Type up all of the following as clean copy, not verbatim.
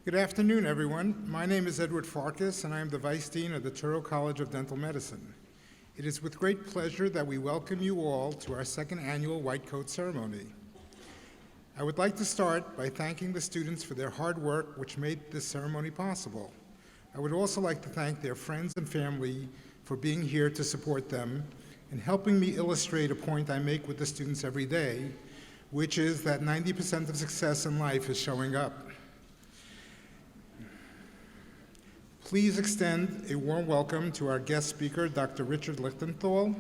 Good afternoon, everyone. My name is Edward Farkas, and I am the Vice Dean of the Touro College of Dental Medicine. It is with great pleasure that we welcome you all to our second annual White Coat Ceremony. I would like to start by thanking the students for their hard work, which made this ceremony possible. I would also like to thank their friends and family for being here to support them and helping me illustrate a point I make with the students every day, which is that 90% of success in life is showing up. Please extend a warm welcome to our guest speaker, Dr. Richard Lichtenthal.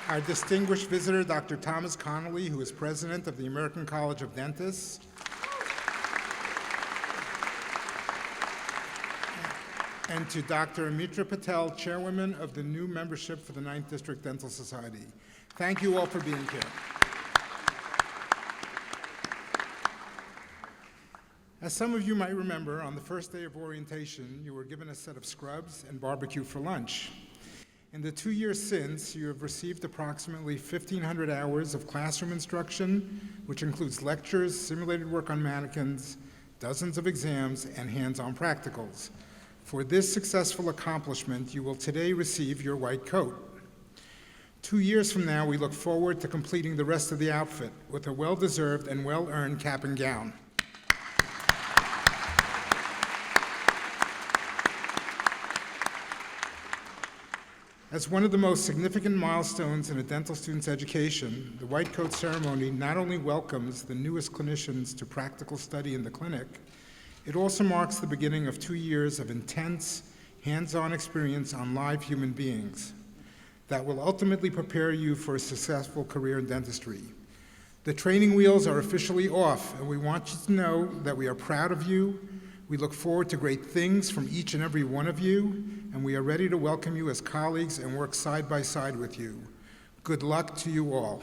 Our distinguished visitor, Dr. Thomas Connolly, who is president of the American College of Dentists. And to Dr. Amitra Patel, chairwoman of the new membership for the 9th District Dental Society. Thank you all for being here. As some of you might remember, on the first day of orientation, you were given a set of scrubs and barbecue for lunch. In the 2 years since, you have received approximately 1,500 hours of classroom instruction, which includes lectures, simulated work on mannequins, dozens of exams, and hands-on practicals. For this successful accomplishment, you will today receive your white coat. 2 years from now, we look forward to completing the rest of the outfit with a well-deserved and well-earned cap and gown. As one of the most significant milestones in a dental student's education, the White Coat Ceremony not only welcomes the newest clinicians to practical study in the clinic, it also marks the beginning of 2 years of intense, hands-on experience on live human beings that will ultimately prepare you for a successful career in dentistry. The training wheels are officially off, and we want you to know that we are proud of you. We look forward to great things from each and every one of you, and we are ready to welcome you as colleagues and work side by side with you. Good luck to you all.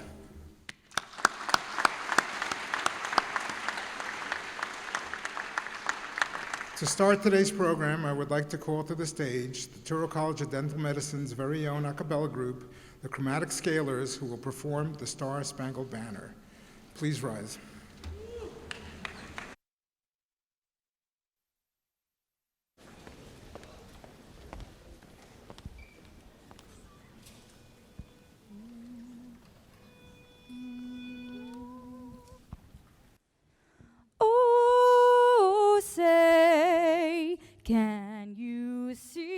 To start today's program, I would like to call to the stage the Touro College of Dental Medicine's very own a cappella group, the Chromatic Scalers, who will perform the Star Spangled Banner. Please rise. Can you see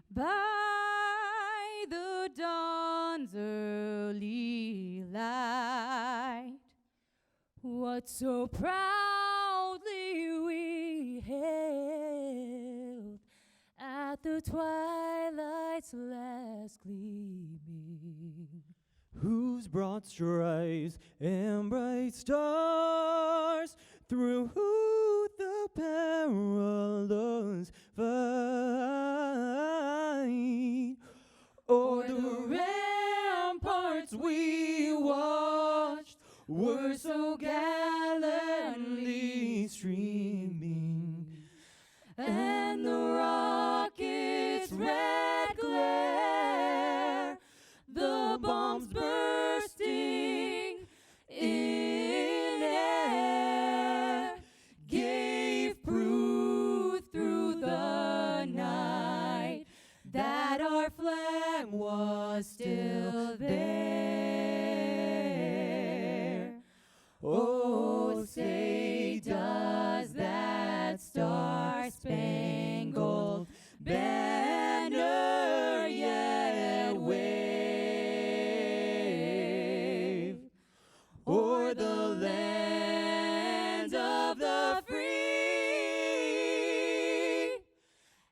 by the dawn's early light what so proudly we hailed at the twilight's last gleaming? Whose broad stripes and bright stars through the perilous fight, o'er the ramparts we watched were so gallantly streaming, and the rocket's red glare, the bombs bursting in air, gave proof through the night that our flag was still there. Oh, say does that star-spangled banner yet wave o'er the land of the free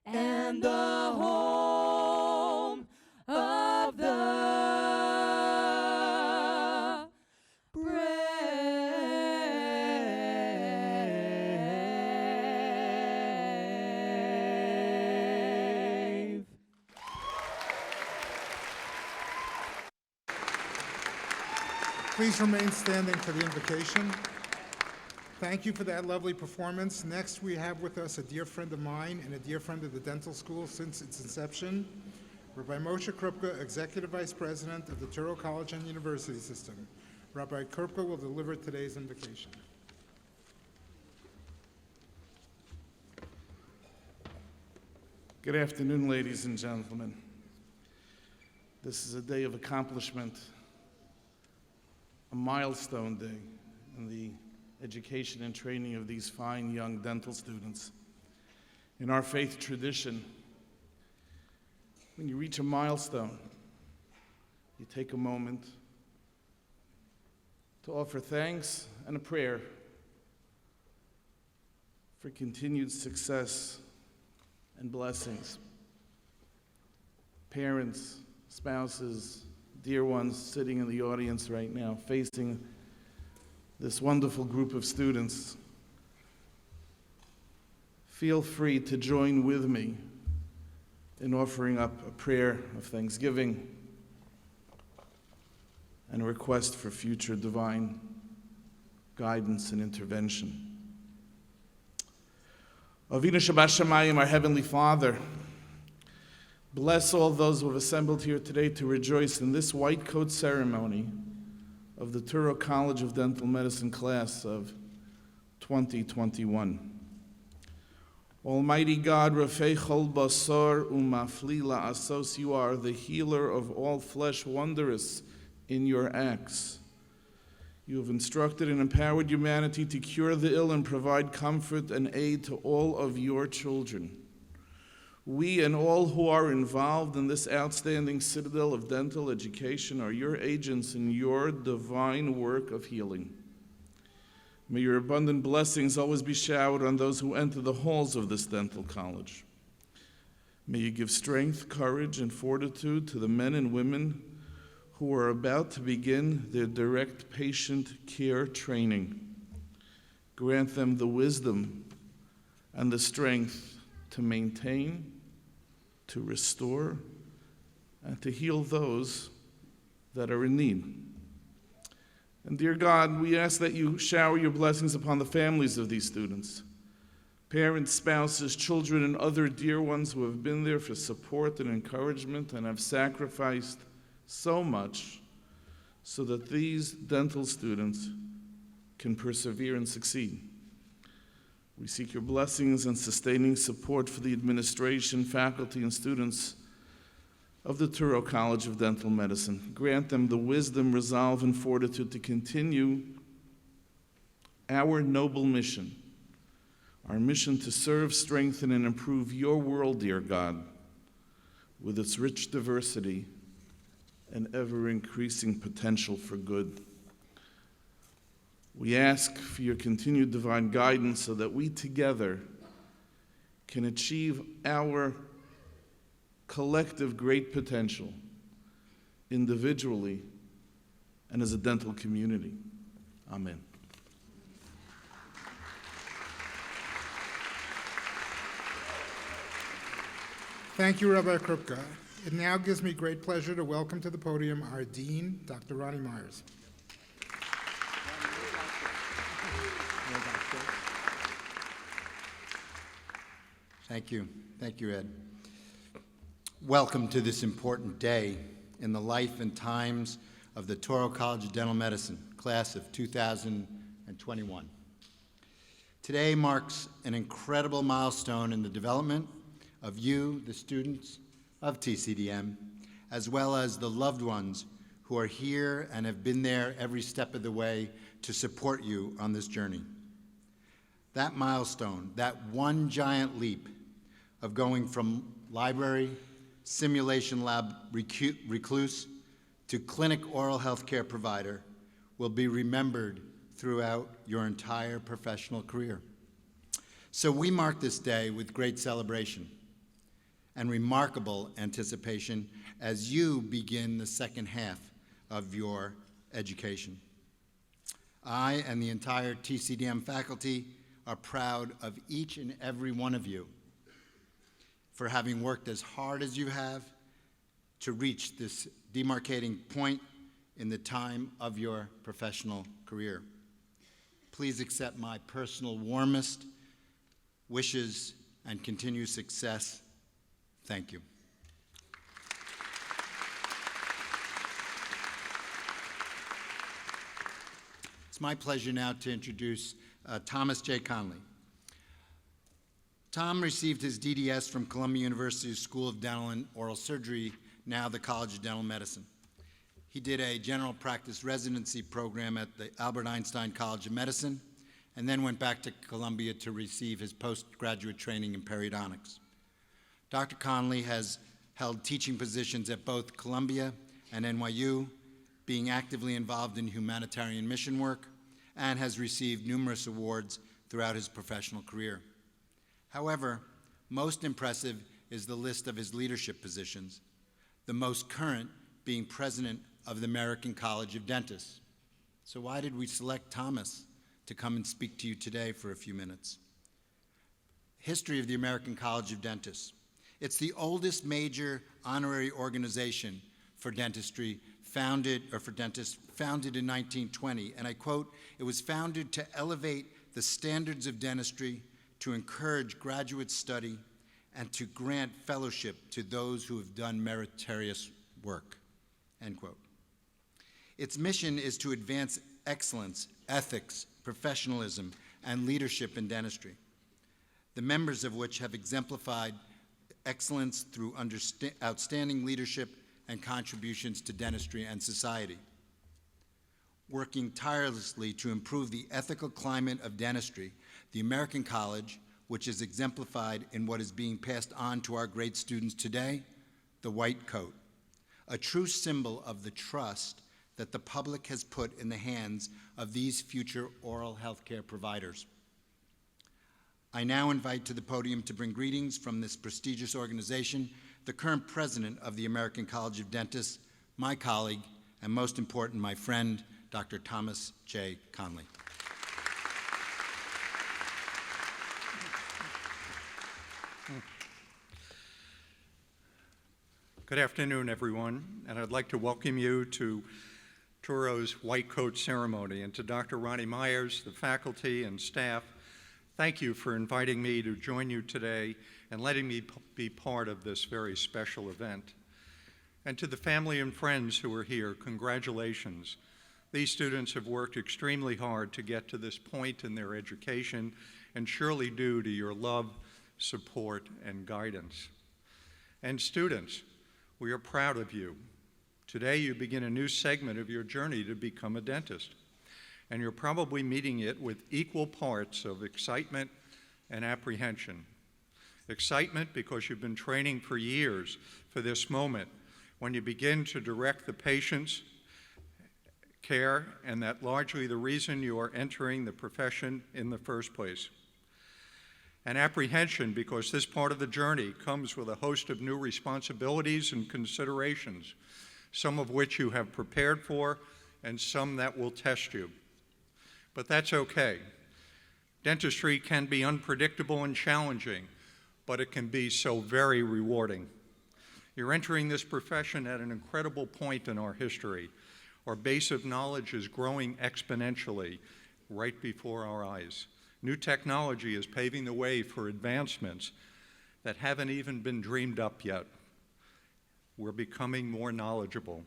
and the home of the brave? Please remain standing for the invocation. Thank you for that lovely performance. Next, we have with us a dear friend of mine and a dear friend of the dental school since its inception, Rabbi Moshe Krupka, Executive Vice President of the Touro College and University System. Rabbi Krupka will deliver today's invocation. Good afternoon, ladies and gentlemen. This is a day of accomplishment, a milestone day in the education and training of these fine young dental students. In our faith tradition, when you reach a milestone, you take a moment to offer thanks and a prayer for continued success and blessings. Parents, spouses, dear ones sitting in the audience right now, facing this wonderful group of students, feel free to join with me in offering up a prayer of thanksgiving and a request for future divine guidance and intervention. Avinu Shabbat our Heavenly Father, bless all those who have assembled here today to rejoice in this white coat ceremony of the Touro College of Dental Medicine class of 2021. Almighty God, Rafei Chol Basar Umafli La'asos, you are the healer of all flesh, wondrous in your acts. You have instructed and empowered humanity to cure the ill and provide comfort and aid to all of your children. We and all who are involved in this outstanding citadel of dental education are your agents in your divine work of healing. May your abundant blessings always be showered on those who enter the halls of this dental college. May you give strength, courage, and fortitude to the men and women who are about to begin their direct patient care training. Grant them the wisdom and the strength to maintain, to restore, and to heal those that are in need. And dear God, we ask that you shower your blessings upon the families of these students, parents, spouses, children, and other dear ones who have been there for support and encouragement and have sacrificed so much so that these dental students can persevere and succeed. We seek your blessings and sustaining support for the administration, faculty, and students of the Touro College of Dental Medicine. Grant them the wisdom, resolve, and fortitude to continue our noble mission, our mission to serve, strengthen, and improve your world, dear God, with its rich diversity and ever-increasing potential for good. We ask for your continued divine guidance so that we together can achieve our collective great potential individually and as a dental community. Amen. Thank you, Rabbi Krupka. It now gives me great pleasure to welcome to the podium our Dean, Dr. Ronnie Myers. Thank you. Thank you, Ed. Welcome to this important day in the life and times of the Touro College of Dental Medicine, class of 2021. Today marks an incredible milestone in the development of you, the students of TCDM, as well as the loved ones who are here and have been there every step of the way to support you on this journey. That milestone, that one giant leap of going from library, simulation lab recluse to clinic oral health care provider will be remembered throughout your entire professional career. So we mark this day with great celebration and remarkable anticipation as you begin the second half of your education. I and the entire TCDM faculty are proud of each and every one of you for having worked as hard as you have to reach this demarcating point in the time of your professional career. Please accept my personal warmest wishes and continued success. Thank you. It's my pleasure now to introduce Thomas J. Conley. Tom received his DDS from Columbia University's School of Dental and Oral Surgery, now the College of Dental Medicine. He did a general practice residency program at the Albert Einstein College of Medicine, and then went back to Columbia to receive his postgraduate training in periodontics. Dr. Conley has held teaching positions at both Columbia and NYU, being actively involved in humanitarian mission work, and has received numerous awards throughout his professional career. However, most impressive is the list of his leadership positions, the most current being president of the American College of Dentists. So why did we select Thomas to come and speak to you today for a few minutes? History of the American College of Dentists. It's the oldest major honorary organization for dentistry founded in 1920, and I quote, "It was founded to elevate the standards of dentistry, to encourage graduate study, and to grant fellowship to those who have done meritorious work," end quote. Its mission is to advance excellence, ethics, professionalism, and leadership in dentistry, the members of which have exemplified excellence through outstanding leadership and contributions to dentistry and society. Working tirelessly to improve the ethical climate of dentistry, the American College, which is exemplified in what is being passed on to our great students today, the white coat, a true symbol of the trust that the public has put in the hands of these future oral health care providers. I now invite to the podium to bring greetings from this prestigious organization, the current president of the American College of Dentists, my colleague, and most important, my friend, Dr. Thomas J. Conley. Good afternoon, everyone, and I'd like to welcome you to Touro's White Coat Ceremony, and to Dr. Ronnie Myers, the faculty and staff. Thank you for inviting me to join you today and letting me be part of this very special event. And to the family and friends who are here, congratulations. These students have worked extremely hard to get to this point in their education, and surely due to your love, support, and guidance. And students, we are proud of you. Today you begin a new segment of your journey to become a dentist, and you're probably meeting it with equal parts of excitement and apprehension. Excitement because you've been training for years for this moment when you begin to direct the patient's care, and that largely the reason you are entering the profession in the first place. And apprehension because this part of the journey comes with a host of new responsibilities and considerations, some of which you have prepared for and some that will test you. But that's okay. Dentistry can be unpredictable and challenging, but it can be so very rewarding. You're entering this profession at an incredible point in our history. Our base of knowledge is growing exponentially right before our eyes. New technology is paving the way for advancements that haven't even been dreamed up yet. We're becoming more knowledgeable.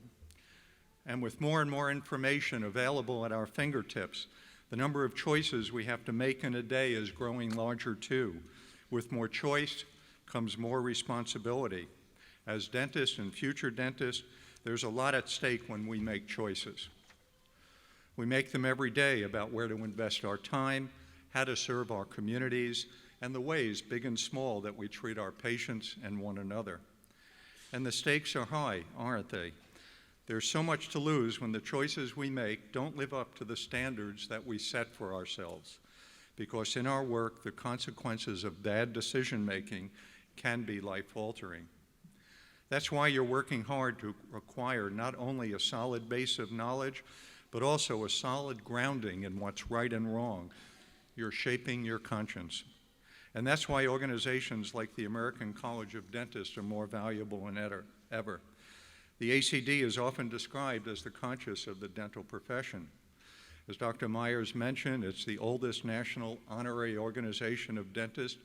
And with more and more information available at our fingertips, the number of choices we have to make in a day is growing larger too. With more choice comes more responsibility. As dentists and future dentists, there's a lot at stake when we make choices. We make them every day about where to invest our time, how to serve our communities, and the ways, big and small, that we treat our patients and one another. And the stakes are high, aren't they? There's so much to lose when the choices we make don't live up to the standards that we set for ourselves, because in our work, the consequences of bad decision-making can be life-altering. That's why you're working hard to acquire not only a solid base of knowledge, but also a solid grounding in what's right and wrong. You're shaping your conscience. And that's why organizations like the American College of Dentists are more valuable than ever. The ACD is often described as the conscience of the dental profession. As Dr. Myers mentioned, it's the oldest national honorary organization of dentists,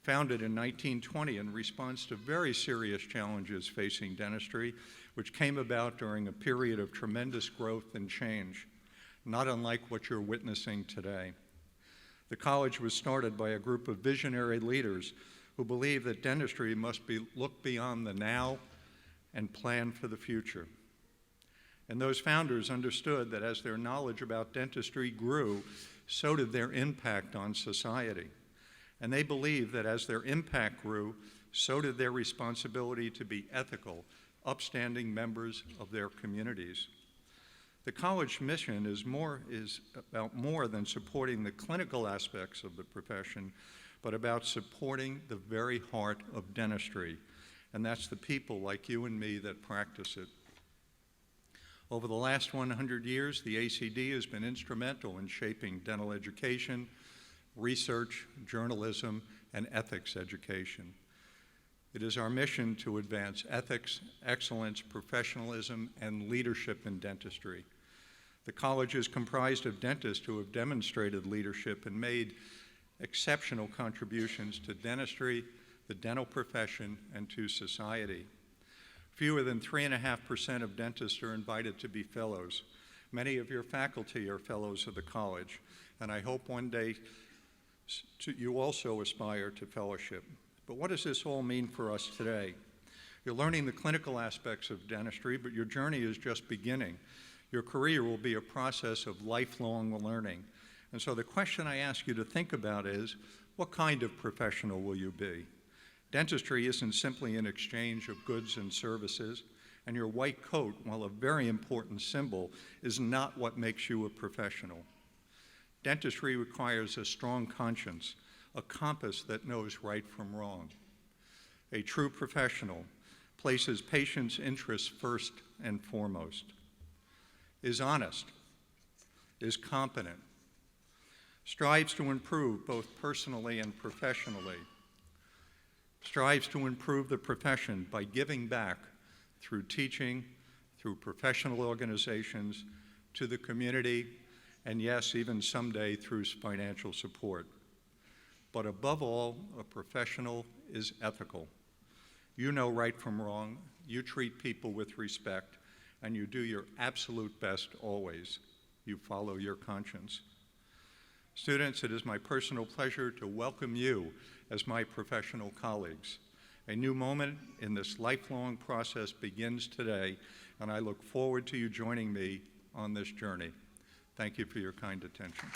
founded in 1920 in response to very serious challenges facing dentistry, which came about during a period of tremendous growth and change. not unlike what you're witnessing today. The college was started by a group of visionary leaders who believe that dentistry must look beyond the now and plan for the future. And those founders understood that as their knowledge about dentistry grew, so did their impact on society. And they believed that as their impact grew, so did their responsibility to be ethical, upstanding members of their communities. The college mission is about more than supporting the clinical aspects of the profession, but about supporting the very heart of dentistry, and that's the people like you and me that practice it. Over the last 100 years, the ACD has been instrumental in shaping dental education, research, journalism, and ethics education. It is our mission to advance ethics, excellence, professionalism, and leadership in dentistry. The college is comprised of dentists who have demonstrated leadership and made exceptional contributions to dentistry, the dental profession, and to society. Fewer than 3.5% of dentists are invited to be fellows. Many of your faculty are fellows of the college, and I hope one day you also aspire to fellowship. But what does this all mean for us today? You're learning the clinical aspects of dentistry, but your journey is just beginning. Your career will be a process of lifelong learning. And so the question I ask you to think about is, what kind of professional will you be? Dentistry isn't simply an exchange of goods and services, and your white coat, while a very important symbol, is not what makes you a professional. Dentistry requires a strong conscience, a compass that knows right from wrong. A true professional places patients' interests first and foremost, is honest, is competent, strives to improve both personally and professionally, strives to improve the profession by giving back through teaching, through professional organizations, to the community, and yes, even someday through financial support. But above all, a professional is ethical. You know right from wrong, you treat people with respect, and you do your absolute best always. You follow your conscience. Students, it is my personal pleasure to welcome you as my professional colleagues. A new moment in this lifelong process begins today, and I look forward to you joining me on this journey. Thank you for your kind attention.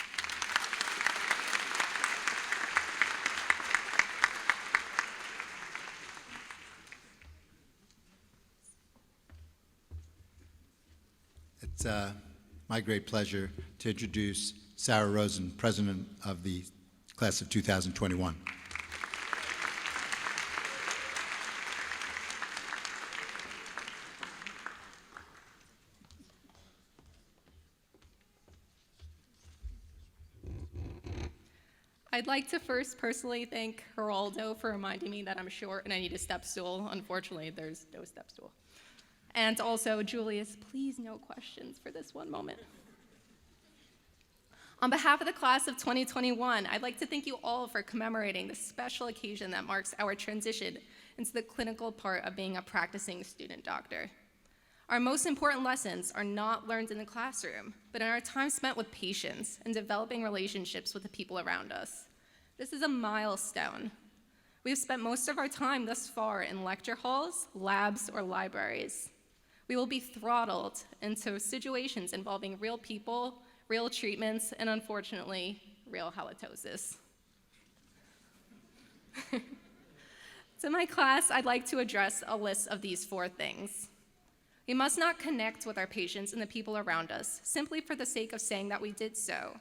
It's my great pleasure to introduce Sarah Rosen, President of the Class of 2021. I'd like to first personally thank Geraldo for reminding me that I'm short and I need a step stool. Unfortunately, there's no step stool. And also, Julius, please no questions for this one moment. On behalf of the class of 2021, I'd like to thank you all for commemorating this special occasion that marks our transition into the clinical part of being a practicing student doctor. Our most important lessons are not learned in the classroom, but in our time spent with patients and developing relationships with the people around us. This is a milestone. We've spent most of our time thus far in lecture halls, labs, or libraries. We will be throttled into situations involving real people, real treatments, and unfortunately, real halitosis. To my class, I'd like to address a list of these 4 things. We must not connect with our patients and the people around us simply for the sake of saying that we did so.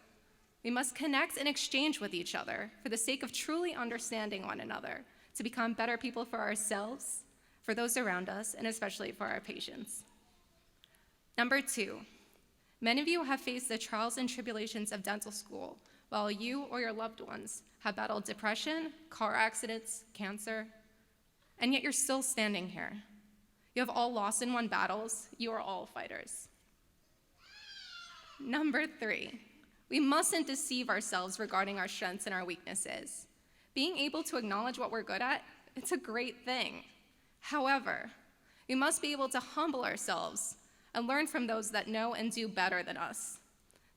We must connect and exchange with each other for the sake of truly understanding one another, to become better people for ourselves, for those around us, and especially for our patients. Number 2, many of you have faced the trials and tribulations of dental school, while you or your loved ones have battled depression, car accidents, cancer, and yet you're still standing here. You have all lost and won battles. You are all fighters. Number 3, we mustn't deceive ourselves regarding our strengths and our weaknesses. Being able to acknowledge what we're good at, it's a great thing. However, we must be able to humble ourselves and learn from those that know and do better than us.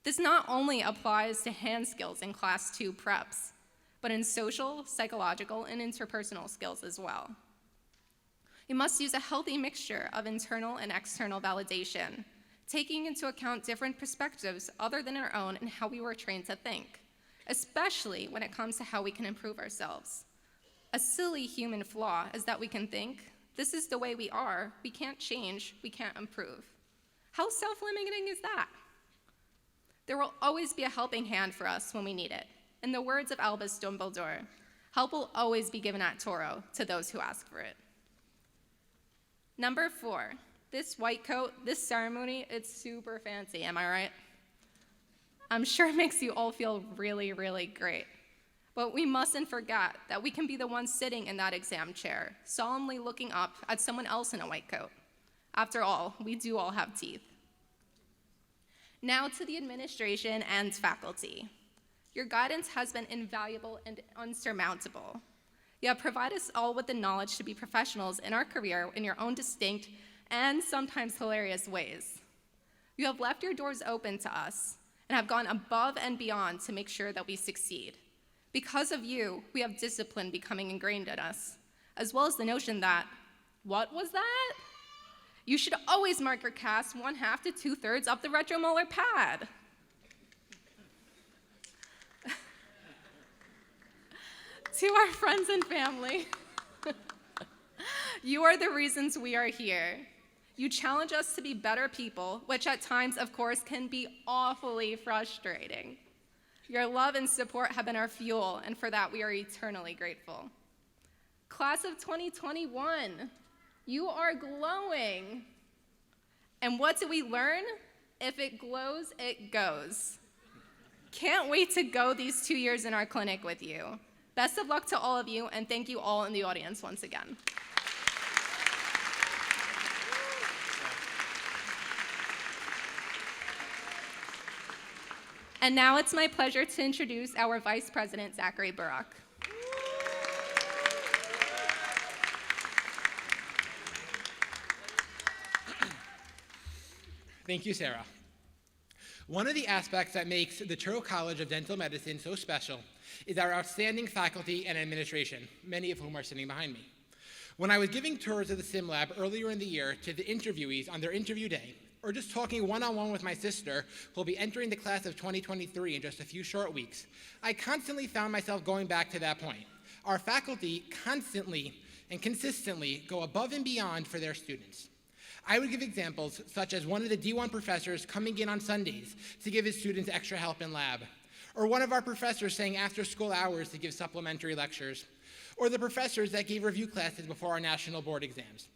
This not only applies to hand skills in Class 2 preps, but in social, psychological, and interpersonal skills as well. We must use a healthy mixture of internal and external validation, taking into account different perspectives other than our own and how we were trained to think, especially when it comes to how we can improve ourselves. A silly human flaw is that we can think, this is the way we are, we can't change, we can't improve. How self-limiting is that? There will always be a helping hand for us when we need it. In the words of Albus Dumbledore, help will always be given at Touro to those who ask for it. Number 4, this white coat, this ceremony, it's super fancy, am I right? I'm sure it makes you all feel really, really great. But we mustn't forget that we can be the ones sitting in that exam chair, solemnly looking up at someone else in a white coat. After all, we do all have teeth. Now to the administration and faculty. Your guidance has been invaluable and unsurmountable. You have provided us all with the knowledge to be professionals in our career in your own distinct and sometimes hilarious ways. You have left your doors open to us and have gone above and beyond to make sure that we succeed. Because of you, we have discipline becoming ingrained in us, as well as the notion that, what was that? You should always mark your cast 1/2 to 2/3 up the retromolar pad. To our friends and family, you are the reasons we are here. You challenge us to be better people, which at times, of course, can be awfully frustrating. Your love and support have been our fuel, and for that we are eternally grateful. Class of 2021, you are glowing. And what do we learn? If it glows, it goes. Can't wait to go these 2 years in our clinic with you. Best of luck to all of you, and thank you all in the audience once again. And now it's my pleasure to introduce our Vice President, Zachary Barak. Thank you, Sarah. One of the aspects that makes the Touro College of Dental Medicine so special is our outstanding faculty and administration, many of whom are sitting behind me. When I was giving tours of the sim lab earlier in the year to the interviewees on their interview day, or just talking one-on-one with my sister, who will be entering the class of 2023 in just a few short weeks, I constantly found myself going back to that point. Our faculty constantly and consistently go above and beyond for their students. I would give examples such as one of the D1 professors coming in on Sundays to give his students extra help in lab, or one of our professors staying after school hours to give supplementary lectures, or the professors that gave review classes before our national board exams.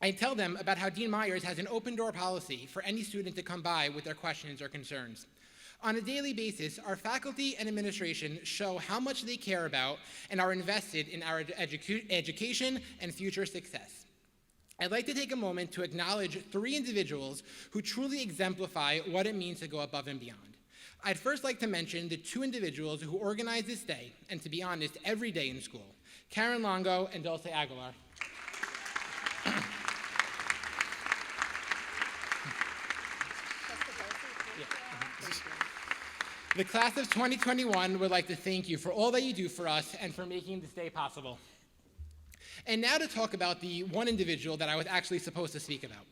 I tell them about how Dean Myers has an open door policy for any student to come by with their questions or concerns. On a daily basis, our faculty and administration show how much they care about and are invested in our education and future success. I'd like to take a moment to acknowledge 3 individuals who truly exemplify what it means to go above and beyond. I'd first like to mention the 2 individuals who organize this day, and to be honest, every day in school, Karen Longo and Dulce Aguilar. The class of 2021 would like to thank you for all that you do for us and for making this day possible. And now to talk about the one individual that I was actually supposed to speak about.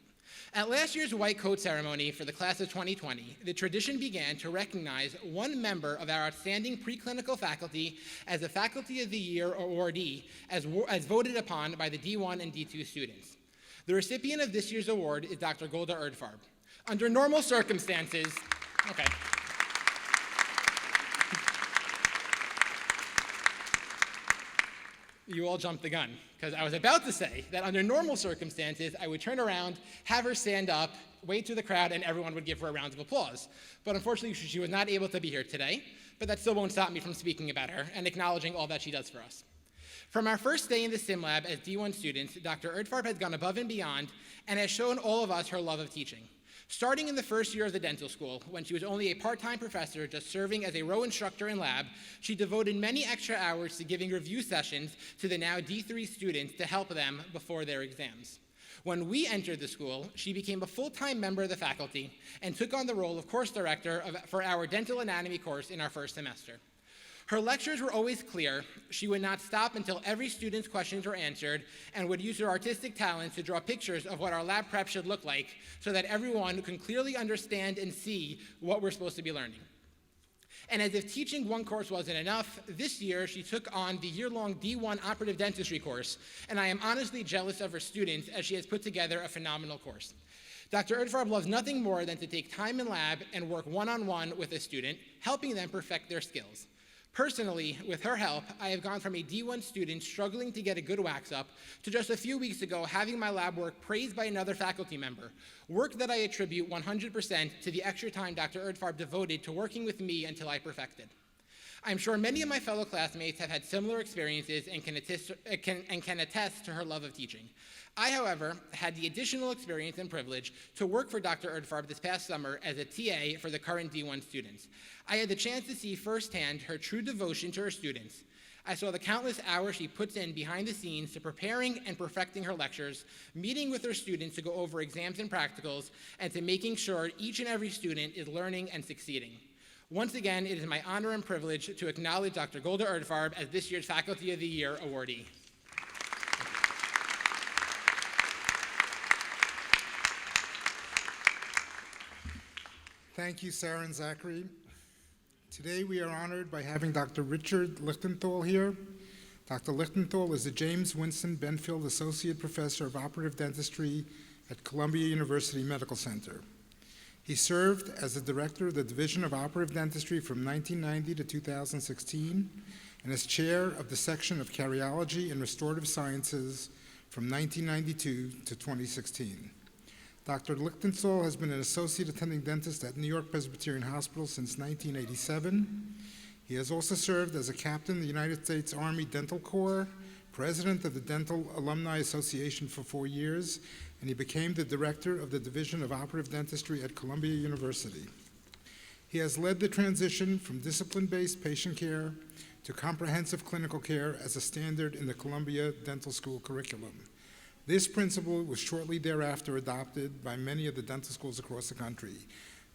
At last year's white coat ceremony for the class of 2020, the tradition began to recognize one member of our outstanding preclinical faculty as a Faculty of the Year awardee as voted upon by the D1 and D2 students. The recipient of this year's award is Dr. Golda Erdfarb. Under normal circumstances, okay. You all jumped the gun, because I was about to say that under normal circumstances, I would turn around, have her stand up, wave to the crowd, and everyone would give her a round of applause. But unfortunately, she was not able to be here today, but that still won't stop me from speaking about her and acknowledging all that she does for us. From our first day in the sim lab as D1 students, Dr. Erdfarb has gone above and beyond and has shown all of us her love of teaching. Starting in the first year of the dental school, when she was only a part-time professor just serving as a row instructor in lab, she devoted many extra hours to giving review sessions to the now D3 students to help them before their exams. When we entered the school, she became a full-time member of the faculty and took on the role of course director for our dental anatomy course in our first semester. Her lectures were always clear. She would not stop until every student's questions were answered and would use her artistic talents to draw pictures of what our lab prep should look like so that everyone can clearly understand and see what we're supposed to be learning. And as if teaching one course wasn't enough, this year she took on the year-long D1 operative dentistry course, and I am honestly jealous of her students as she has put together a phenomenal course. Dr. Erdfarb loves nothing more than to take time in lab and work one-on-one with a student, helping them perfect their skills. Personally, with her help, I have gone from a D1 student struggling to get a good wax up to just a few weeks ago having my lab work praised by another faculty member, work that I attribute 100% to the extra time Dr. Erdfarb devoted to working with me until I perfected. I'm sure many of my fellow classmates have had similar experiences and can attest to her love of teaching. I, however, had the additional experience and privilege to work for Dr. Erdfarb this past summer as a TA for the current D1 students. I had the chance to see firsthand her true devotion to her students. I saw the countless hours she puts in behind the scenes to preparing and perfecting her lectures, meeting with her students to go over exams and practicals, and to making sure each and every student is learning and succeeding. Once again, it is my honor and privilege to acknowledge Dr. Golda Erdfarb as this year's Faculty of the Year awardee. Thank you, Sarah and Zachary. Today we are honored by having Dr. Richard Lichtenthal here. Dr. Lichtenthal is the James Winston Benfield Associate Professor of Operative Dentistry at Columbia University Medical Center. He served as the director of the Division of Operative Dentistry from 1990 to 2016 and as chair of the section of Cardiology and Restorative Sciences from 1992 to 2016. Dr. Lichtenthal has been an associate attending dentist at New York Presbyterian Hospital since 1987. He has also served as a captain in the United States Army Dental Corps, president of the Dental Alumni Association for 4 years, and he became the director of the Division of Operative Dentistry at Columbia University. He has led the transition from discipline-based patient care to comprehensive clinical care as a standard in the Columbia Dental School curriculum. This principle was shortly thereafter adopted by many of the dental schools across the country.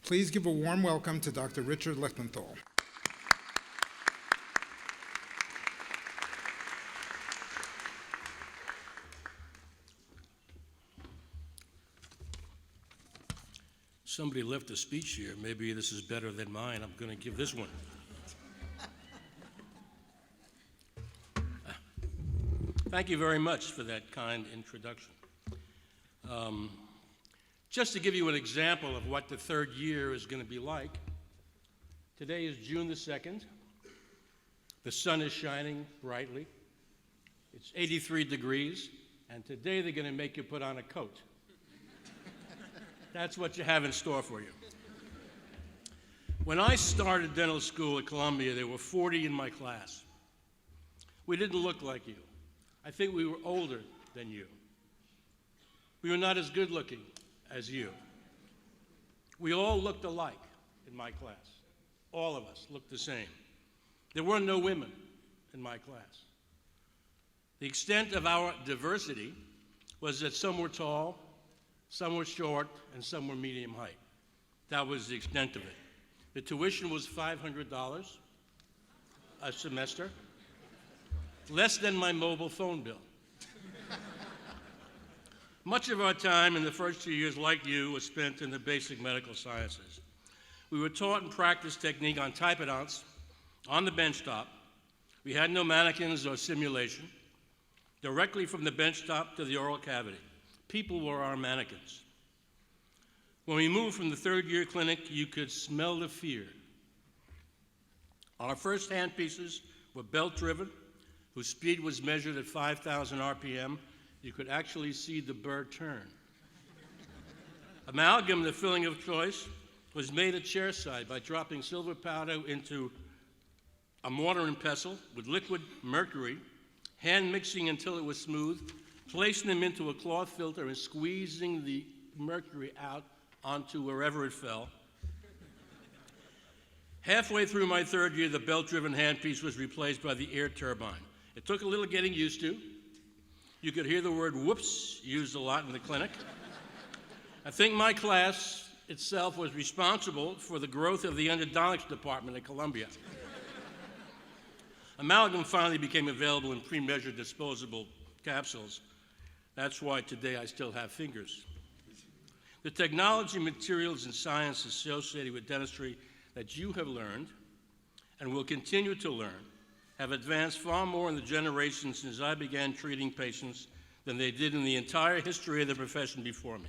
Please give a warm welcome to Dr. Richard Lichtenthal. Somebody left a speech here. Maybe this is better than mine. I'm going to give this one. Thank you very much for that kind introduction. Just to give you an example of what the third year is going to be like, today is June the 2nd. The sun is shining brightly. It's 83 degrees, and today they're going to make you put on a coat. That's what you have in store for you. When I started dental school at Columbia, there were 40 in my class. We didn't look like you. I think we were older than you. We were not as good looking as you. We all looked alike in my class. All of us looked the same. There were no women in my class. The extent of our diversity was that some were tall, some were short, and some were medium height. That was the extent of it. The tuition was $500 a semester, less than my mobile phone bill. Much of our time in the first 2 years, like you, was spent in the basic medical sciences. We were taught and practiced technique on typodonts, on the benchtop. We had no mannequins or simulation. Directly from the benchtop to the oral cavity, people were our mannequins. When we moved from the third year clinic, you could smell the fear. Our first handpieces were belt-driven, whose speed was measured at 5,000 RPM. You could actually see the bird turn. Amalgam, the filling of choice, was made at chairside by dropping silver powder into a mortar and pestle with liquid mercury, hand mixing until it was smooth, placing them into a cloth filter and squeezing the mercury out onto wherever it fell. Halfway through my third year, the belt-driven handpiece was replaced by the air turbine. It took a little getting used to. You could hear the word whoops used a lot in the clinic. I think my class itself was responsible for the growth of the endodontics department at Columbia. Amalgam finally became available in pre-measured disposable capsules. That's why today I still have fingers. The technology, materials, and science associated with dentistry that you have learned and will continue to learn have advanced far more in the generations since I began treating patients than they did in the entire history of the profession before me.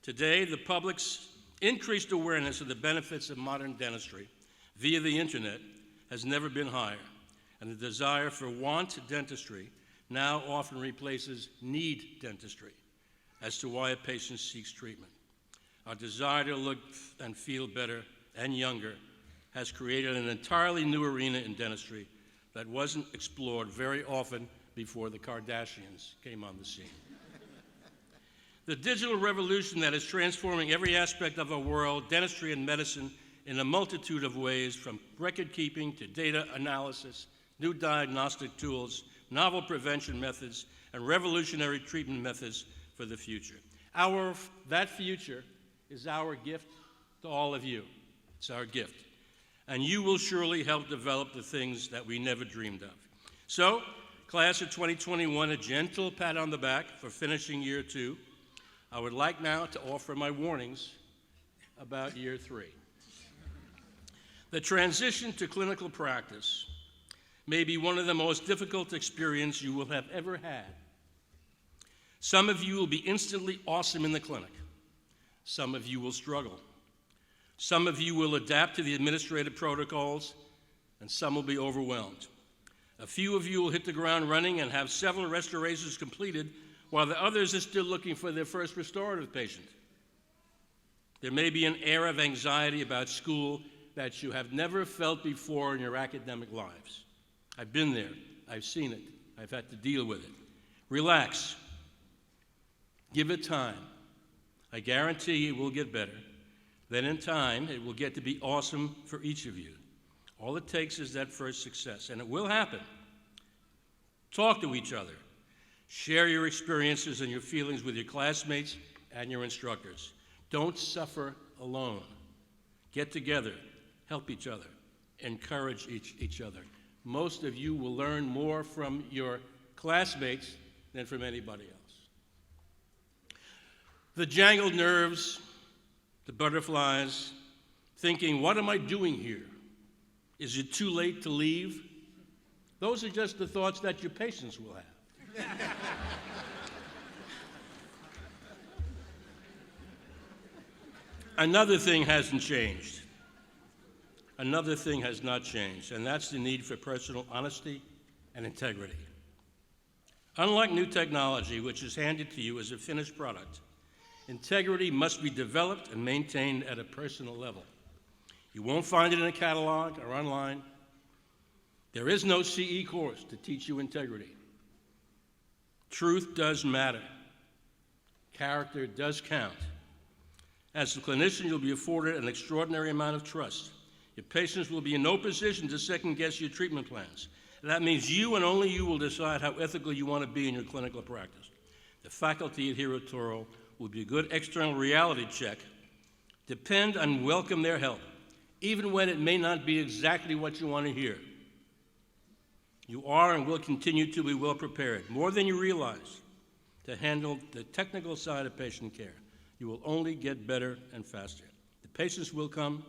Today, the public's increased awareness of the benefits of modern dentistry via the internet has never been higher, and the desire for want dentistry now often replaces need dentistry as to why a patient seeks treatment. Our desire to look and feel better and younger has created an entirely new arena in dentistry that wasn't explored very often before the Kardashians came on the scene. The digital revolution that is transforming every aspect of our world, dentistry and medicine, in a multitude of ways, from record keeping to data analysis, new diagnostic tools, novel prevention methods, and revolutionary treatment methods for the future. That future is our gift to all of you. It's our gift. And you will surely help develop the things that we never dreamed of. So, class of 2021, a gentle pat on the back for finishing year 2. I would like now to offer my warnings about year 3. The transition to clinical practice may be one of the most difficult experiences you will have ever had. Some of you will be instantly awesome in the clinic. Some of you will struggle. Some of you will adapt to the administrative protocols, and some will be overwhelmed. A few of you will hit the ground running and have several restorations completed, while the others are still looking for their first restorative patient. There may be an air of anxiety about school that you have never felt before in your academic lives. I've been there. I've seen it. I've had to deal with it. Relax. Give it time. I guarantee it will get better. Then in time, it will get to be awesome for each of you. All it takes is that first success, and it will happen. Talk to each other. Share your experiences and your feelings with your classmates and your instructors. Don't suffer alone. Get together. Help each other. Encourage each other. Most of you will learn more from your classmates than from anybody else. The jangled nerves, the butterflies, thinking, what am I doing here? Is it too late to leave? Those are just the thoughts that your patients will have. Another thing hasn't changed. Another thing has not changed, and that's the need for personal honesty and integrity. Unlike new technology, which is handed to you as a finished product, integrity must be developed and maintained at a personal level. You won't find it in a catalog or online. There is no CE course to teach you integrity. Truth does matter. Character does count. As a clinician, you'll be afforded an extraordinary amount of trust. Your patients will be in no position to second-guess your treatment plans. That means you and only you will decide how ethical you want to be in your clinical practice. The faculty here at Touro will be a good external reality check. Depend and welcome their help, even when it may not be exactly what you want to hear. You are and will continue to be well prepared, more than you realize, to handle the technical side of patient care. You will only get better and faster. The patients will come.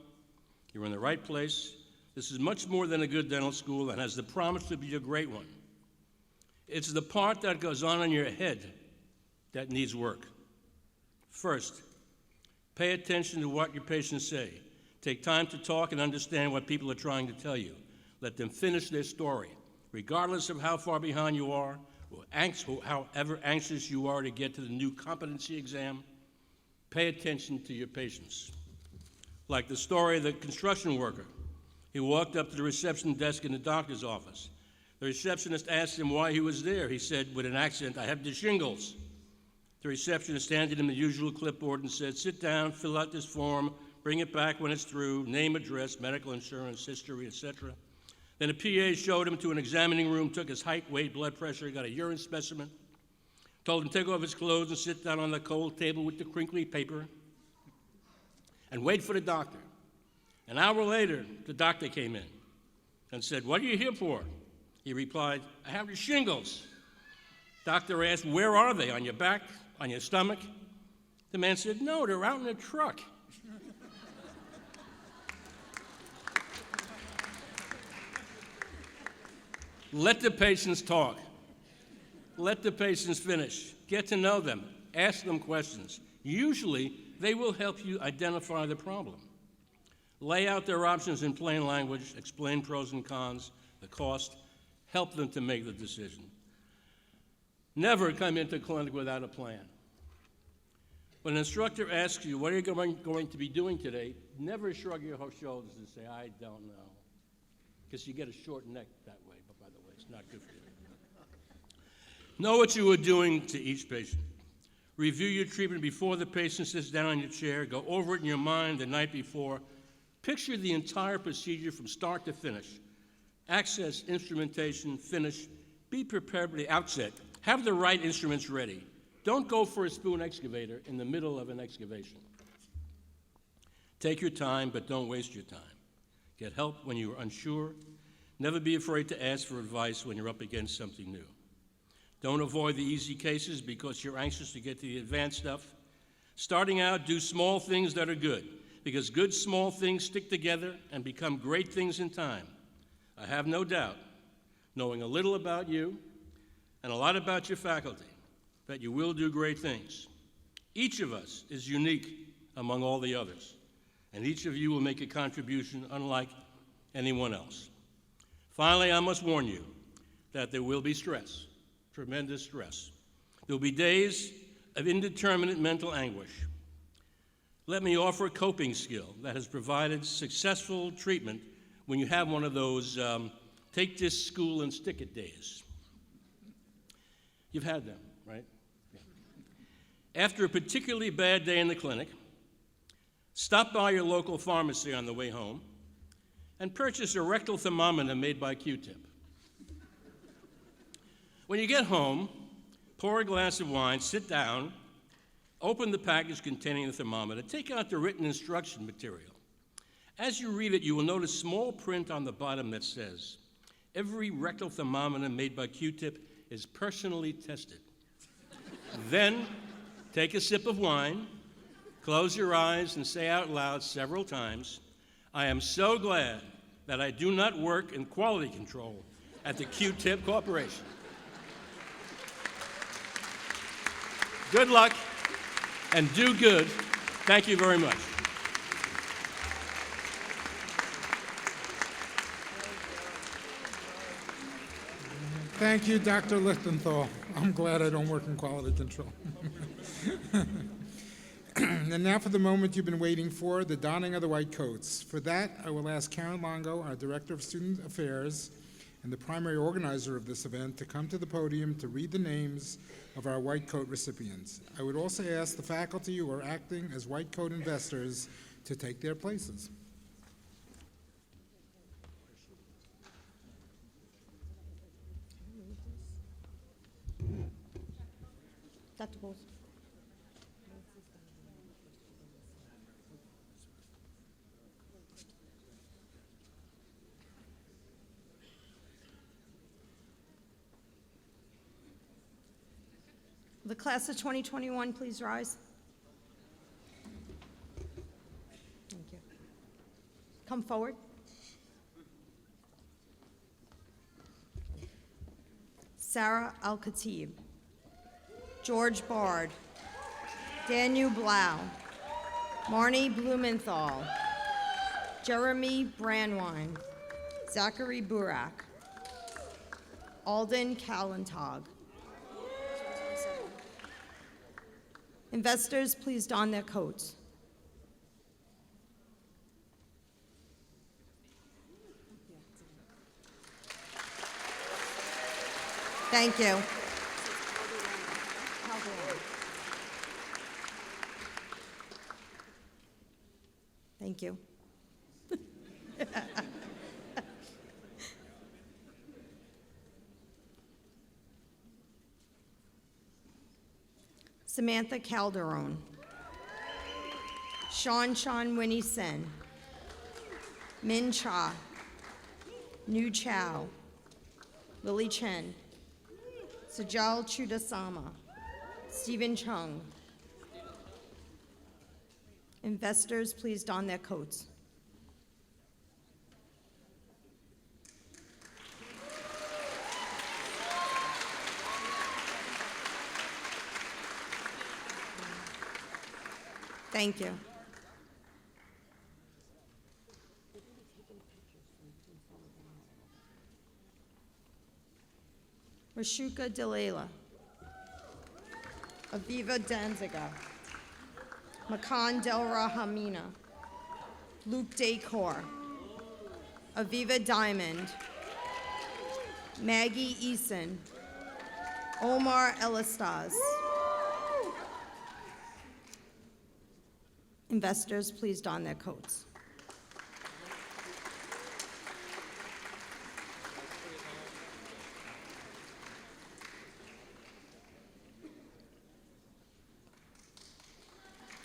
You're in the right place. This is much more than a good dental school and has the promise to be a great one. It's the part that goes on in your head that needs work. First, pay attention to what your patients say. Take time to talk and understand what people are trying to tell you. Let them finish their story, regardless of how far behind you are or however anxious you are to get to the new competency exam. Pay attention to your patients. Like the story of the construction worker. He walked up to the reception desk in the doctor's office. The receptionist asked him why he was there. He said with an accent, "I have the shingles." The receptionist handed him the usual clipboard and said, "Sit down, fill out this form, bring it back when it's through, name, address, medical insurance, history, etc." Then a PA showed him to an examining room, took his height, weight, blood pressure, got a urine specimen. told him to take off his clothes and sit down on the cold table with the crinkly paper and wait for the doctor. An hour later, the doctor came in and said, "What are you here for?" He replied, "I have the shingles." Doctor asked, "Where are they? On your back? On your stomach?" The man said, "No, they're out in the truck." Let the patients talk. Let the patients finish. Get to know them. Ask them questions. Usually, they will help you identify the problem. Lay out their options in plain language, explain pros and cons, the cost, help them to make the decision. Never come into clinic without a plan. When an instructor asks you, "What are you going to be doing today?" never shrug your shoulders and say, "I don't know," because you get a short neck that way, but by the way, it's not good for you. Know what you are doing to each patient. Review your treatment before the patient sits down in your chair. Go over it in your mind the night before. Picture the entire procedure from start to finish. Access, instrumentation, finish. Be prepared at the outset. Have the right instruments ready. Don't go for a spoon excavator in the middle of an excavation. Take your time, but don't waste your time. Get help when you are unsure. Never be afraid to ask for advice when you're up against something new. Don't avoid the easy cases because you're anxious to get to the advanced stuff. Starting out, do small things that are good, because good small things stick together and become great things in time. I have no doubt, knowing a little about you and a lot about your faculty, that you will do great things. Each of us is unique among all the others, and each of you will make a contribution unlike anyone else. Finally, I must warn you that there will be stress, tremendous stress. There will be days of indeterminate mental anguish. Let me offer a coping skill that has provided successful treatment when you have one of those take this school and stick it days. You've had them, right? Yeah. After a particularly bad day in the clinic, stop by your local pharmacy on the way home and purchase a rectal thermometer made by Q-tip. When you get home, pour a glass of wine, sit down, open the package containing the thermometer, take out the written instruction material. As you read it, you will notice small print on the bottom that says, "Every rectal thermometer made by Q-tip is personally tested." Then, take a sip of wine, close your eyes, and say out loud several times, "I am so glad that I do not work in quality control at the Q-tip Corporation." Good luck, and do good. Thank you very much. Thank you, Dr. Lichtenthal. I'm glad I don't work in quality control. And now for the moment you've been waiting for, the donning of the white coats. For that, I will ask Karen Longo, our Director of Student Affairs and the primary organizer of this event, to come to the podium to read the names of our white coat recipients. I would also ask the faculty who are acting as white coat investors to take their places. Dr. Bowles. The class of 2021, please rise. Thank you. Come forward. Sarah Al-Khatib, George Bard, Daniel Blau, Marnie Blumenthal, Jeremy Brandwine, Zachary Burak, Alden Kalentog. Investors, please don their coats. Thank you. Thank you. Samantha Calderon, Sean Winnie Sen, Min Cha, Nu Chao, Lily Chen, Sajal Chudasama, Stephen Chung. Investors, please don their coats. Thank you. Rashuka Delela, Aviva Danziger, Makan Del Rahamina, Luke Dacor, Aviva Diamond, Maggie Eason, Omar Elistaz. Investors, please don their coats.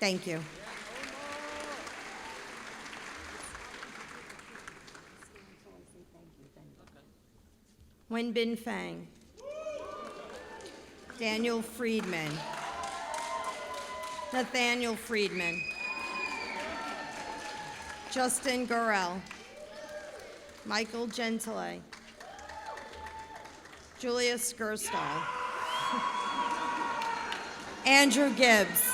Thank you. Wen Bin Fang, Daniel Friedman, Nathaniel Friedman, Justin Gorell, Michael Gentile, Julia Skirstal, Andrew Gibbs,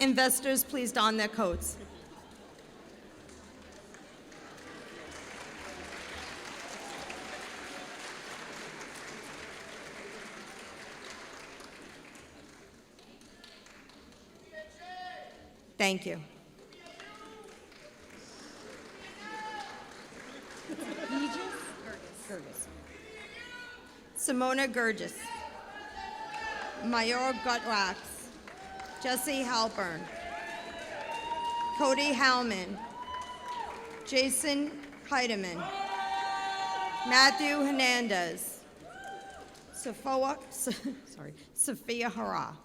investors, please don their coats. Thank you. Simona Gurgis, Mayor Gutrax, Jesse Halpern, Cody Howman, Jason Heidemann, Matthew Hernandez, Sophia Hara.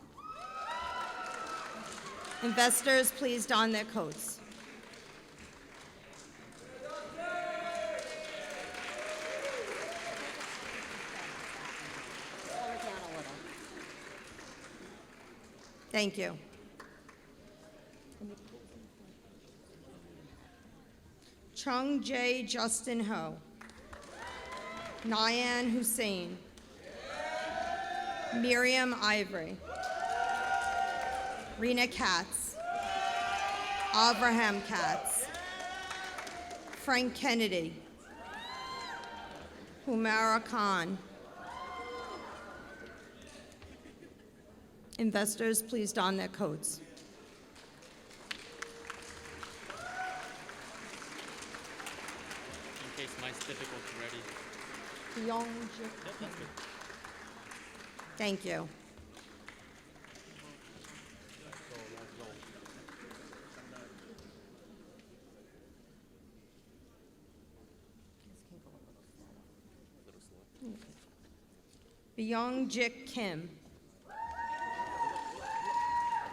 Investors, please don their coats. Thank you. Chung J. Justin Ho, Nyan Hussein, Miriam Ivory, Rena Katz, Abraham Katz, Frank Kennedy, Humara Khan. Investors, please don their coats. In case my difficult's ready. Yep, that's good. Thank you. Byung Jik Kim,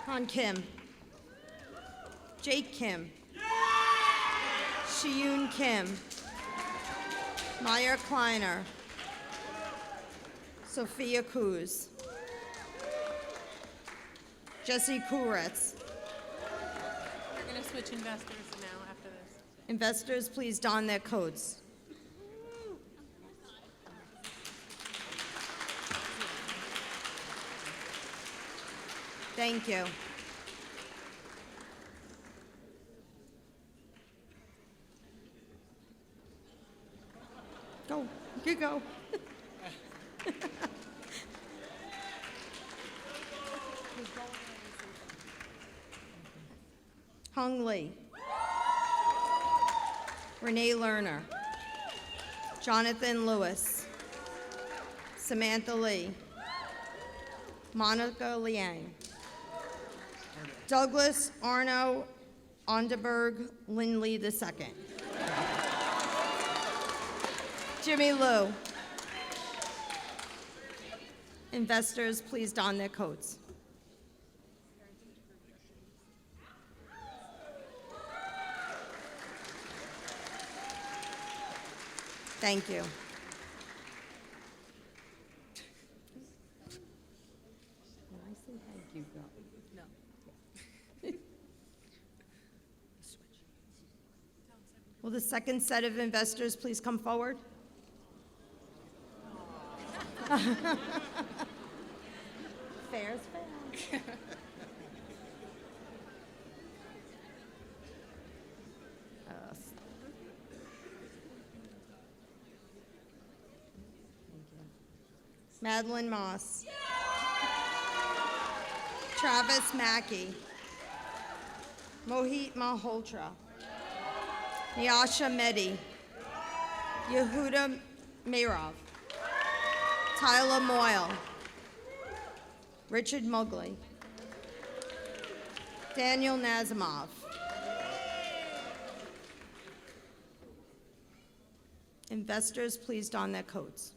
Han Kim, Jake Kim, Shiyun Kim, Meyer Kleiner, Sophia Kuz, Jesse Kuretz. We're going to switch investors now after this. Investors, please don their coats. Thank you. Go, you go. Hung Lee, Renee Lerner, Jonathan Lewis, Samantha Lee, Monica Liang, Douglas Arno Onderberg Lindley II, Jimmy Liu, Investors, please don their coats. Thank you. Will the second set of investors please come forward? Fair's fair. Madeline Moss. Travis Mackey. Mohit Malhotra. Nyasha Mehdi. Yehuda Meirov. Tyler Moyle. Richard Mugley. Daniel Nazimov. Investors, please don their coats.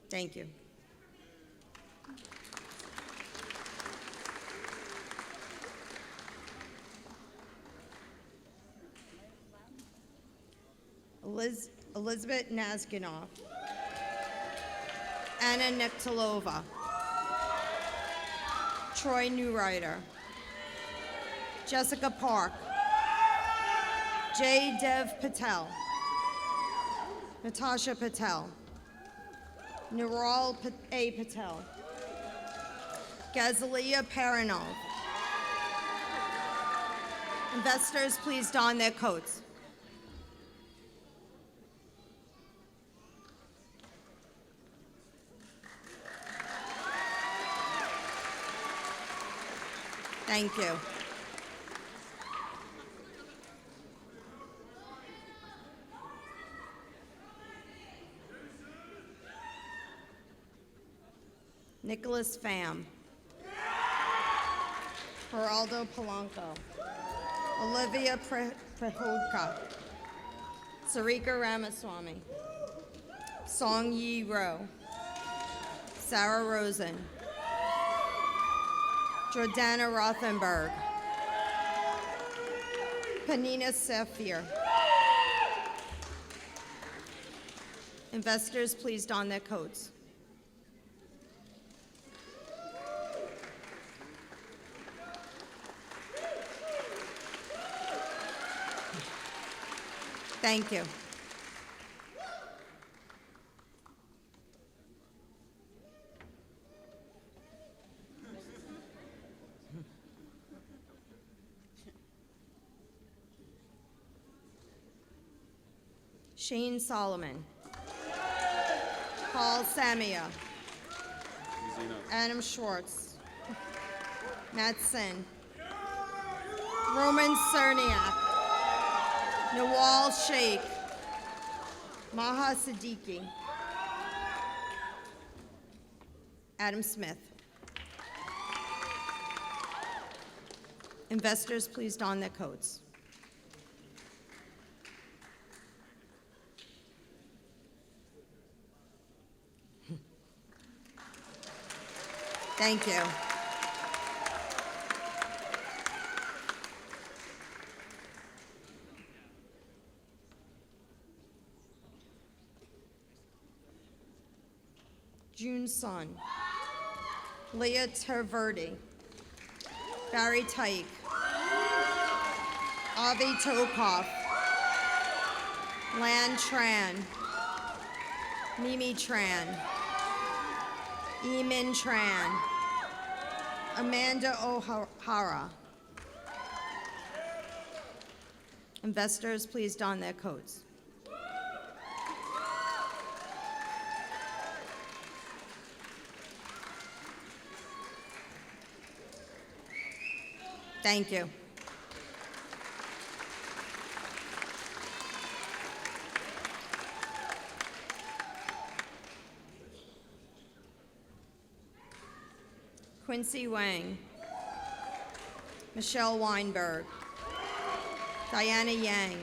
Thank you. Elizabeth Nazginoff. Anna Neptilova. Troy Newrider. Jessica Park. J. Dev Patel. Natasha Patel. Nural A. Patel. Gazalia Paranov. Investors, please don their coats. Thank you. Nicholas Pham. Geraldo Polanco. Olivia Prehodka. Sarika Ramaswamy. Song Yi Ro. Sarah Rosen. Jordana Rothenberg. Panina Saphir. Investors, please don their coats. Thank you. Shane Solomon. Paul Samia. Adam Schwartz. Matt Sin. Roman Cerniak. Nawal Sheikh. Maha Siddiqui. Adam Smith. Investors, please don their coats. Thank you. June Sun. Leah Terverdi. Barry Tyke. Avi Tokov. Lan Tran. Mimi Tran. Eamon Tran. Amanda O'Hara. Investors, please don their coats. Thank you. Quincy Wang, Michelle Weinberg, Diana Yang,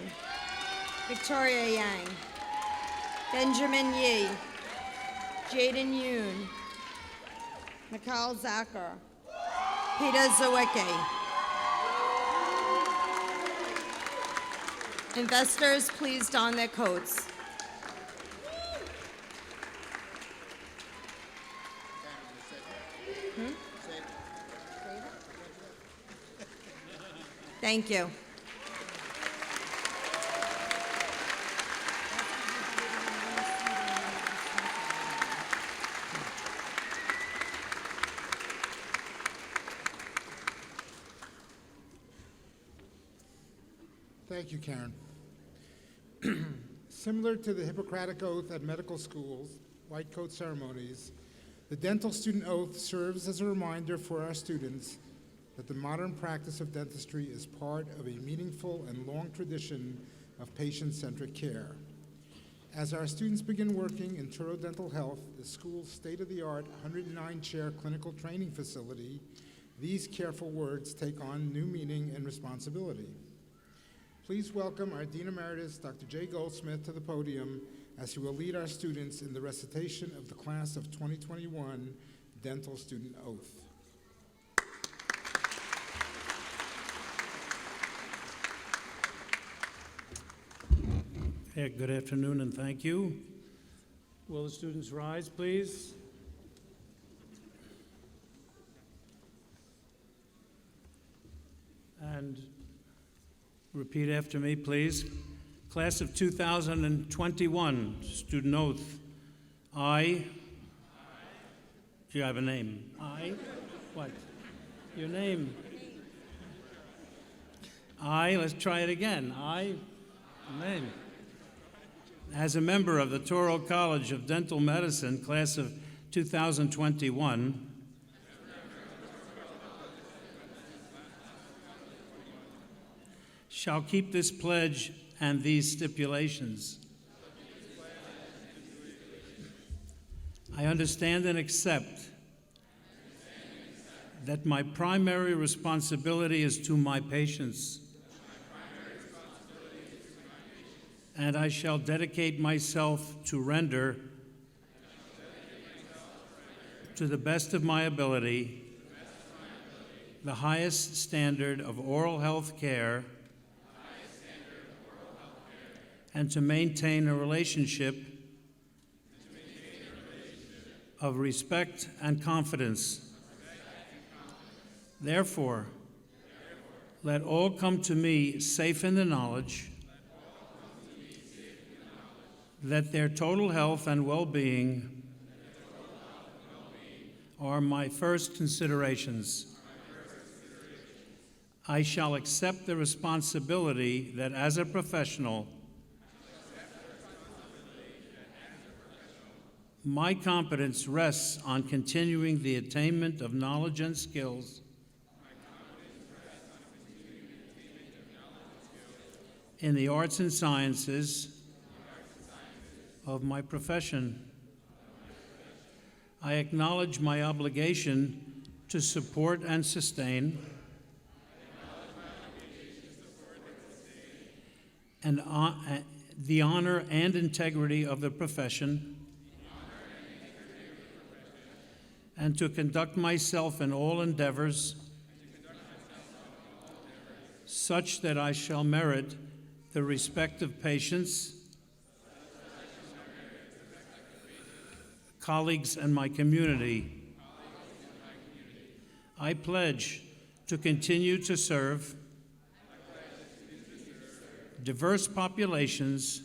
Victoria Yang, Benjamin Yi, Jaden Yoon, Mikhail Zacher, Peter Zawicki. Investors, please don their coats. Thank you. Thank you, Karen. Similar to the Hippocratic Oath at medical schools, white coat ceremonies, the dental student oath serves as a reminder for our students that the modern practice of dentistry is part of a meaningful and long tradition of patient-centric care. As our students begin working in Touro Dental Health, the school's state-of-the-art 109-chair clinical training facility, these careful words take on new meaning and responsibility. Please welcome our Dean Emeritus, Dr. Jay Goldsmith, to the podium as he will lead our students in the recitation of the Class of 2021 Dental Student Oath. Hey, good afternoon and thank you. Will the students rise, please? And repeat after me, please. Class of 2021, student oath. I, do you have a name? I, what? Your name? I, let's try it again. I, name. As a member of the Touro College of Dental Medicine, class of 2021, shall keep this pledge and these stipulations. I understand and accept that my primary responsibility is to my patients, and I shall dedicate myself to render, to the best of my ability, the highest standard of oral health care, and to maintain a relationship of respect and confidence. Therefore, let all come to me safe in the knowledge that their total health and well-being are my first considerations. I shall accept the responsibility that as a professional, my competence rests on continuing the attainment of knowledge and skills in the arts and sciences of my profession. I acknowledge my obligation to support and sustain the honor and integrity of the profession, and to conduct myself in all endeavors such that I shall merit the respect of patients, colleagues, and my community. I pledge to continue to serve diverse populations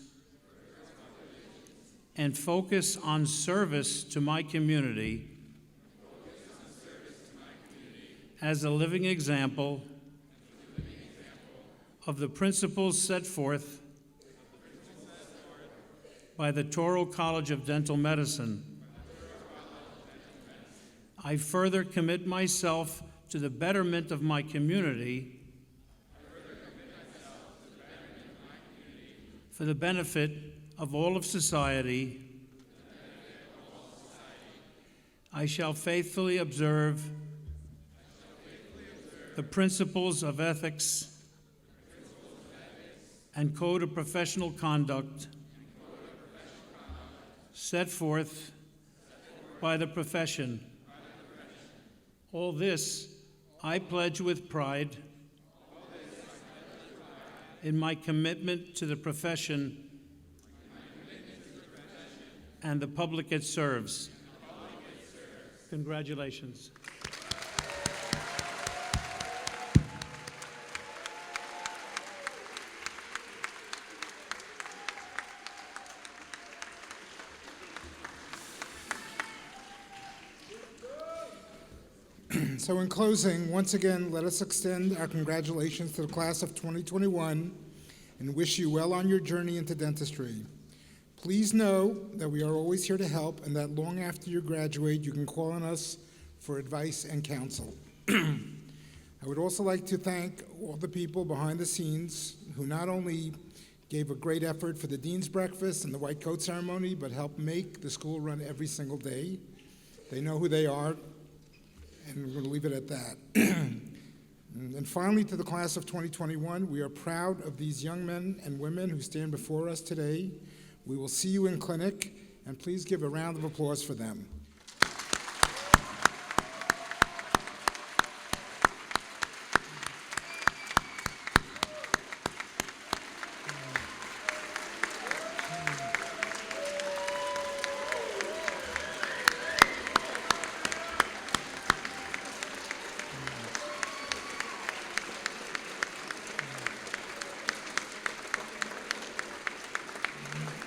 and focus on service to my community as a living example of the principles set forth by the Touro College of Dental Medicine. I further commit myself to the betterment of my community for the benefit of all of society. I shall faithfully observe the principles of ethics and code of professional conduct set forth by the profession. All this I pledge with pride in my commitment to the profession and the public it serves. Congratulations. So in closing, once again, let us extend our congratulations to the class of 2021 and wish you well on your journey into dentistry. Please know that we are always here to help and that long after you graduate, you can call on us for advice and counsel. I would also like to thank all the people behind the scenes who not only gave a great effort for the Dean's Breakfast and the White Coat Ceremony, but helped make the school run every single day. They know who they are, and we're going to leave it at that. And finally, to the class of 2021, we are proud of these young men and women who stand before us today. We will see you in clinic, and please give a round of applause for them.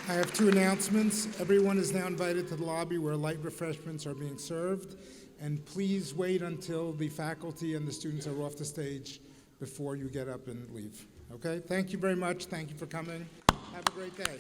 I have two announcements. Everyone is now invited to the lobby where light refreshments are being served. And please wait until the faculty and the students are off the stage before you get up and leave. Okay? Thank you very much. Thank you for coming. Have a great day.